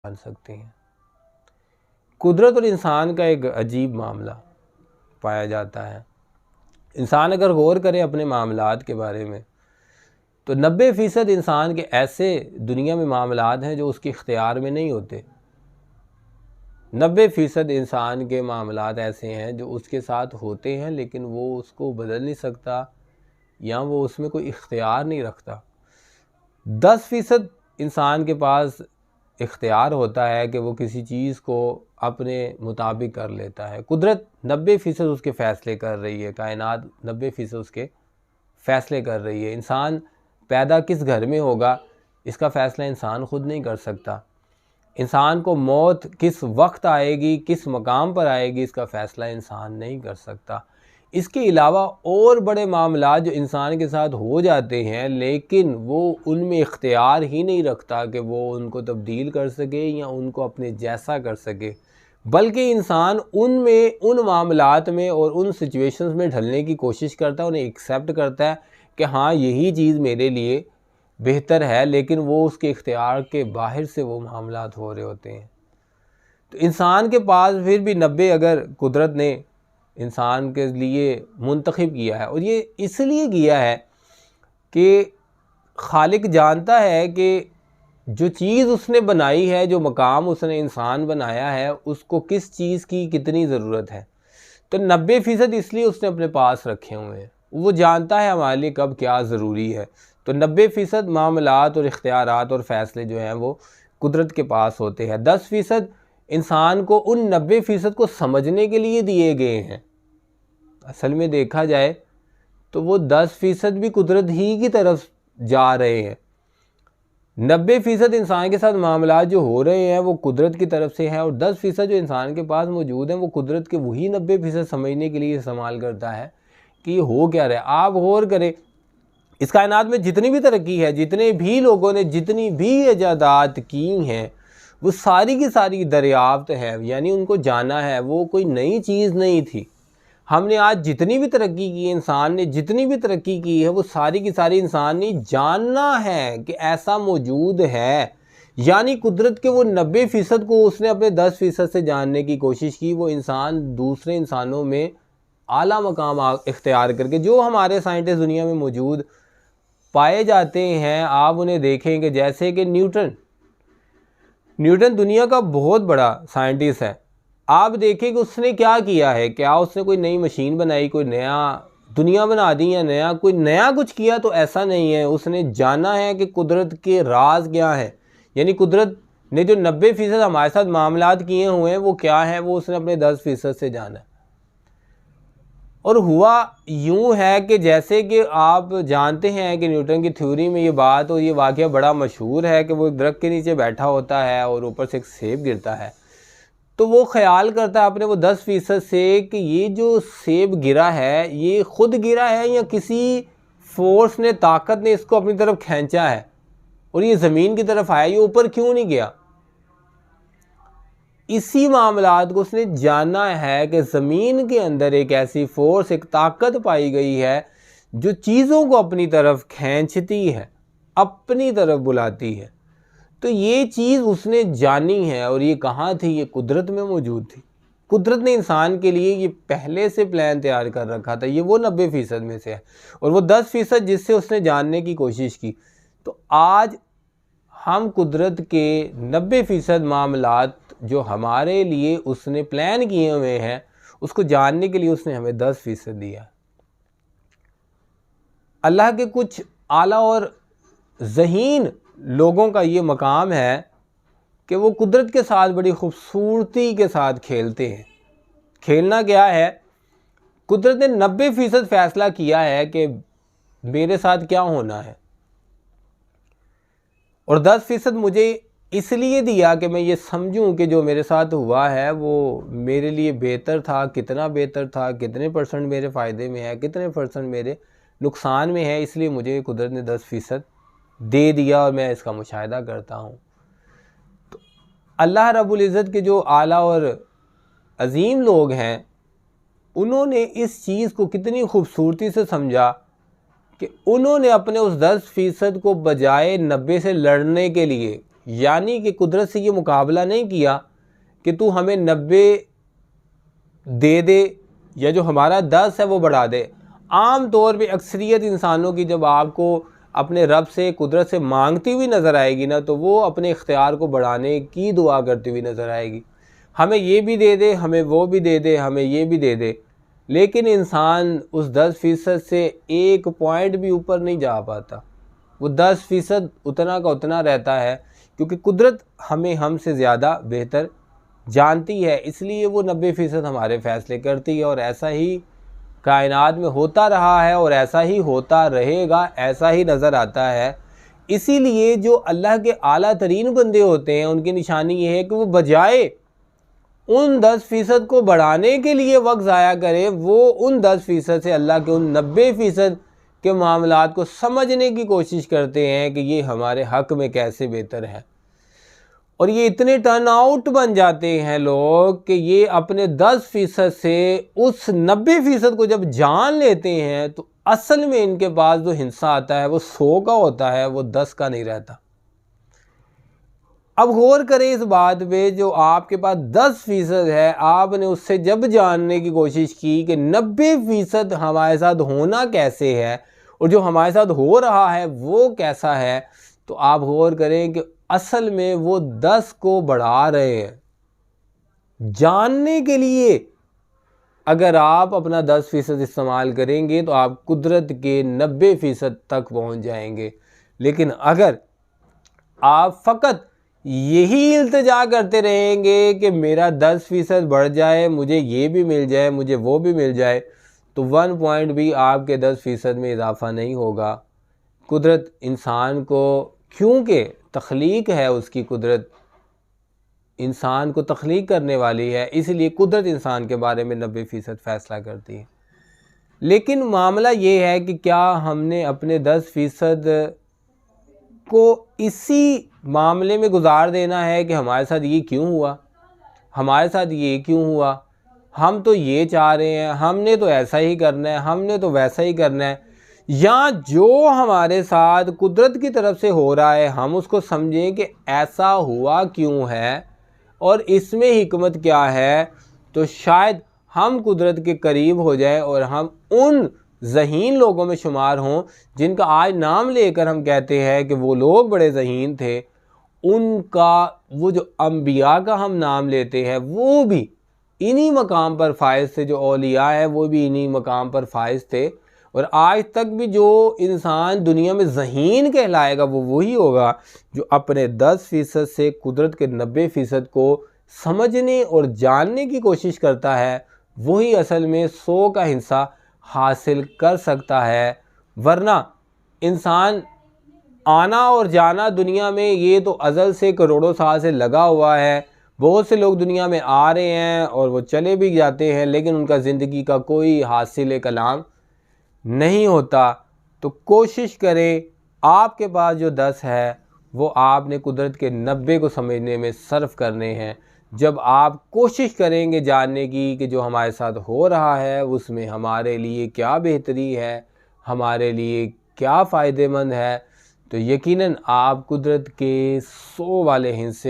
जान सकते हैं। कुदरत और इंसान का एक अजीब मामला पाया जाता है। इंसान अगर गौर करे अपने मामलात के बारे में तो 90% इंसान के ऐसे दुनिया में मामलात हैं जो उसके इख्तियार में नहीं होते। 90% इंसान के मामलात ऐसे हैं जो उसके साथ होते हैं लेकिन वो उसको बदल नहीं सकता या वो उसमें कोई इख्तियार नहीं रखता। 10% इंसान के पास इख्तियार होता है कि वो किसी चीज़ को अपने मुताबिक कर लेता है। कुदरत 90% उसके फ़ैसले कर रही है, कायनात 90% उसके फ़ैसले कर रही है। इंसान पैदा किस घर में होगा इसका फ़ैसला इंसान ख़ुद नहीं कर सकता। इंसान को मौत किस वक्त आएगी, किस मकाम पर आएगी, इसका फ़ैसला इंसान नहीं कर सकता। इसके अलावा और बड़े मामलात जो इंसान के साथ हो जाते हैं लेकिन वो उनमें इख्तियार ही नहीं रखता कि वो उनको तब्दील कर सके या उनको अपने जैसा कर सके, बल्कि इंसान उनमें उन मामलात में और उन सिचुएशंस में ढलने की कोशिश करता है, उन्हें एक्सेप्ट करता है कि हाँ यही चीज़ मेरे लिए बेहतर है, लेकिन वो उसके इख्तियार के बाहर से वो मामलात हो रहे होते हैं। तो इंसान के पास फिर भी 90 अगर कुदरत ने इंसान के लिए मुंतखब किया है, और ये इसलिए किया है कि खालिक जानता है कि जो चीज़ उसने बनाई है, जो मकाम उसने इंसान बनाया है, उसको किस चीज़ की कितनी ज़रूरत है। तो 90% इसलिए उसने अपने पास रखे हुए हैं। वो जानता है हमारे लिए कब क्या ज़रूरी है। तो 90% मामलात और इख्तियारात और फ़ैसले जो हैं वो कुदरत के पास होते हैं। 10% इंसान को उन 90% को समझने के लिए दिए गए हैं। असल में देखा जाए तो वो 10% भी कुदरत ही की तरफ जा रहे हैं। 90% इंसान के साथ मामलात जो हो रहे हैं वो कुदरत की तरफ से हैं, और 10% जो इंसान के पास मौजूद हैं वो कुदरत के वही 90% समझने के लिए इस्तेमाल करता है कि ये हो क्या रहा है। आप गौर करें, इस कायनात में जितनी भी तरक्की है, जितने भी लोगों ने जितनी भी इजादात की हैं, वो सारी की सारी दरियाफ्त है, यानी उनको जाना है। वो कोई नई चीज़ नहीं थी। हमने आज जितनी भी तरक्की की, इंसान ने जितनी भी तरक्की की है, वो सारी की सारी इंसान ने जानना है कि ऐसा मौजूद है। यानी कुदरत के वो 90% को उसने अपने 10% से जानने की कोशिश की। वो इंसान दूसरे इंसानों में आला मकाम इख्तियार करके, जो हमारे साइंटिस्ट दुनिया में मौजूद पाए जाते हैं, आप उन्हें देखेंगे। जैसे कि न्यूटन दुनिया का बहुत बड़ा साइंटिस्ट है। आप देखें कि उसने क्या किया है। क्या उसने कोई नई मशीन बनाई, कोई नया दुनिया बना दी, या नया कोई नया कुछ किया? तो ऐसा नहीं है। उसने जाना है कि कुदरत के राज क्या है, यानी कुदरत ने जो 90% हमारे साथ मामलात किए हुए हैं वो क्या है, वो उसने अपने 10% से जाना है। और हुआ यूँ है कि जैसे कि आप जानते हैं कि न्यूटन की थ्योरी में ये बात और ये वाक़या बड़ा मशहूर है कि वो एक दरख्त के नीचे बैठा होता है और ऊपर से एक सेब गिरता है। तो वो ख्याल करता है अपने वो 10% से कि ये जो सेब गिरा है ये खुद गिरा है या किसी फोर्स ने, ताकत ने इसको अपनी तरफ खींचा है और ये ज़मीन की तरफ आया, ये ऊपर क्यों नहीं गया। इसी मामलात को उसने जाना है कि ज़मीन के अंदर एक ऐसी फोर्स, एक ताकत पाई गई है जो चीज़ों को अपनी तरफ खींचती है, अपनी तरफ बुलाती है। तो ये चीज़ उसने जानी है, और ये कहाँ थी? ये कुदरत में मौजूद थी। कुदरत ने इंसान के लिए ये पहले से प्लान तैयार कर रखा था। ये वो 90% में से है, और वो 10% जिससे उसने जानने की कोशिश की। तो आज हम कुदरत के 90% मामलात जो हमारे लिए उसने प्लान किए हुए हैं, उसको जानने के लिए उसने हमें 10% दिया। अल्लाह के कुछ आला और ज़हीन लोगों का ये मकाम है कि वो कुदरत के साथ बड़ी खूबसूरती के साथ खेलते हैं। खेलना क्या है? कुदरत ने 90% फ़ैसला किया है कि मेरे साथ क्या होना है, और 10% मुझे इसलिए दिया कि मैं ये समझूं कि जो मेरे साथ हुआ है वो मेरे लिए बेहतर था। कितना बेहतर था, कितने % मेरे फ़ायदे में है, कितने % मेरे नुकसान में है, इसलिए मुझे कुदरत ने 10% दे दिया और मैं इसका मुशाहिदा करता हूँ। तो अल्लाह रब्बुल इज़्ज़त के जो आला और अज़ीम लोग हैं, उन्होंने इस चीज़ को कितनी खूबसूरती से समझा कि उन्होंने अपने उस 10% को बजाय 90 से लड़ने के लिए यानी कि कुदरत से ये मुकाबला नहीं किया कि तू हमें 90 दे दे या जो हमारा 10 है वो बढ़ा दे। आम तौर पे अक्सरियत इंसानों की जब आपको अपने रब से, कुदरत से मांगती हुई नज़र आएगी ना, तो वो अपने इख्तियार को बढ़ाने की दुआ करती हुई नज़र आएगी। हमें ये भी दे दे, हमें वो भी दे दे, हमें ये भी दे दे। लेकिन इंसान उस 10% से 1 पॉइंट भी ऊपर नहीं जा पाता। वो 10% उतना का उतना रहता है, क्योंकि कुदरत हमें हमसे ज़्यादा बेहतर जानती है, इसलिए वो 90% हमारे फ़ैसले करती है। और ऐसा ही कायनात में होता रहा है और ऐसा ही होता रहेगा, ऐसा ही नज़र आता है। इसीलिए जो अल्लाह के आला तरीन बंदे होते हैं, उनकी निशानी ये है कि वो बजाय उन 10% को बढ़ाने के लिए वक्त ज़ाया करे, वो उन 10% से अल्लाह के उन 90% के मामलात को समझने की कोशिश करते हैं कि ये हमारे हक़ में कैसे बेहतर है। और ये इतने टर्न आउट बन जाते हैं लोग कि ये अपने 10% से उस 90% को जब जान लेते हैं, तो असल में इनके पास जो हिस्सा आता है वो 100 का होता है, वो 10 का नहीं रहता। अब गौर करें इस बात पे, जो आपके पास 10% है, आपने उससे जब जानने की कोशिश की कि 90% हमारे साथ होना कैसे है और जो हमारे साथ हो रहा है वो कैसा है, तो आप गौर करें कि असल में वो 10 को बढ़ा रहे हैं। जानने के लिए अगर आप अपना 10% इस्तेमाल करेंगे तो आप कुदरत के 90% तक पहुंच जाएंगे। लेकिन अगर आप फ़कत यही इल्तिजा करते रहेंगे कि मेरा 10% बढ़ जाए, मुझे ये भी मिल जाए, मुझे वो भी मिल जाए, तो 1 पॉइंट भी आपके 10% में इजाफ़ा नहीं होगा। कुदरत इंसान को, क्योंकि तख्लीक है उसकी, कुदरत इंसान को तख्लीक करने वाली है, इसलिए कुदरत इंसान के बारे में 90% फ़ैसला करती है। लेकिन मामला ये है कि क्या हमने अपने 10% को इसी मामले में गुजार देना है कि हमारे साथ ये क्यों हुआ, हमारे साथ ये क्यों हुआ, हम तो ये चाह रहे हैं, हमने तो ऐसा ही करना है, हमने तो वैसा ही करना है। या जो हमारे साथ कुदरत की तरफ से हो रहा है, हम उसको समझें कि ऐसा हुआ क्यों है और इसमें हिकमत क्या है, तो शायद हम कुदरत के करीब हो जाए और हम उन ज़हीन लोगों में शुमार हों जिनका आज नाम लेकर हम कहते हैं कि वो लोग बड़े ज़हीन थे। उनका वो जो अंबिया का हम नाम लेते हैं, वो भी इन्हीं मकाम पर फाइज थे। जो औलिया है वो भी इन्हीं मकाम पर फाइज थे। और आज तक भी जो इंसान दुनिया में ज़हीन कहलाएगा वो वही होगा जो अपने 10% से कुदरत के 90% को समझने और जानने की कोशिश करता है। वही असल में 100 का हिस्सा हासिल कर सकता है। वरना इंसान आना और जाना दुनिया में, ये तो अज़ल से करोड़ों साल से लगा हुआ है। बहुत से लोग दुनिया में आ रहे हैं और वो चले भी जाते हैं, लेकिन उनका ज़िंदगी का कोई हासिल कलाम नहीं होता। तो कोशिश करें, आपके पास जो 10 है वो आपने कुदरत के 90 को समझने में सर्फ करने हैं। जब आप कोशिश करेंगे जानने की कि जो हमारे साथ हो रहा है उसमें हमारे लिए क्या बेहतरी है, हमारे लिए क्या फ़ायदेमंद है, तो यकीनन आप कुदरत के 100 वाले हिस्से